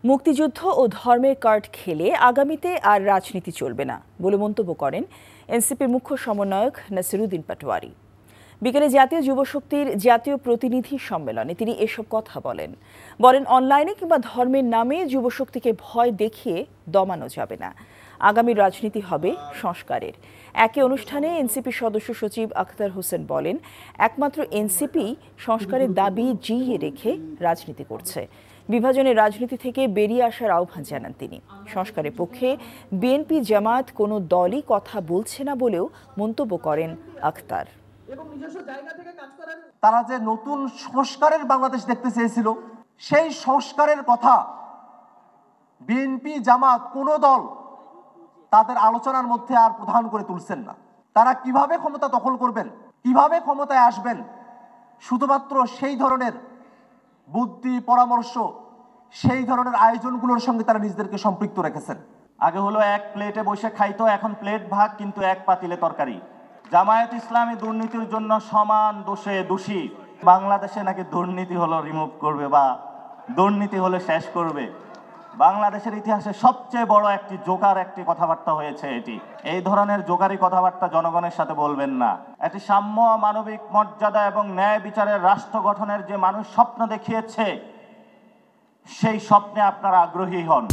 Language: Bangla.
মুক্তিযুদ্ধ ও ধর্মের কার্ড খেলে আগামীতে আর রাজনীতি চলবে না বলে মন্তব্য করেন এনসিপির মুখ্য সমন্বয়ক নাসিরুদ্দিন পাটোয়ারি। বিকেলে জাতীয় যুবশক্তির জাতীয় প্রতিনিধি সম্মেলনে তিনি এসব কথা বলেন। অনলাইনে কিংবা ধর্মের নামে যুবশক্তিকে ভয় দেখিয়ে দমানো যাবে না। আগামী রাজনীতি হবে সংস্কারের। একই অনুষ্ঠানে এনসিপি সদস্য সচিব আখতার হোসেন বলেন, একমাত্র এনসিপি সংস্কারের দাবি জিইয়ে রেখে রাজনীতি করছে। বিভাজনের রাজনীতি থেকে বেরিয়ে আসার আহ্বান জানান তিনি। সংস্কারের পক্ষে বিএনপি জামাত কোনো দলই কথা বলছে না বলেও মন্তব্য করেন আখতার। তারা যে নতুন সংস্কারের বাংলাদেশ দেখতে চেয়েছিল, সেই সংস্কারের কথা বিএনপি জামাত কোনো দল তাদের আলোচনার মধ্যে আর প্রধান করে তুলছেন না। তারা কিভাবে ক্ষমতা দখল করবেন, কিভাবে ক্ষমতায় আসবেন, শুধুমাত্র সেই ধরনের বুদ্ধি পরামর্শ, সেই ধরনের আয়োজনগুলোর সঙ্গে তারা নিজেদেরকে সম্পৃক্ত রেখেছেন। আগে হলো এক প্লেটে বসে খাইতো, এখন প্লেট ভাগ কিন্তু এক পাতিলে তরকারি। জামায়াত ইসলামী দুর্নীতির জন্য সমান দোষে দোষী। বাংলাদেশে নাকি দুর্নীতি হলো রিমুভ করবে বা দুর্নীতি হলে শেষ করবে। বাংলাদেশের ইতিহাসে সবচেয়ে বড় একটি জোকার একটি কথাবার্তা হয়েছে এটি। এই ধরনের জোকারি কথাবার্তা জনগণের সাথে বলবেন না। একটি সাম্য, মানবিক মর্যাদা এবং ন্যায় বিচারের রাষ্ট্র গঠনের যে মানুষ স্বপ্ন দেখিয়েছে, সেই স্বপ্নে আপনারা আগ্রহী হন।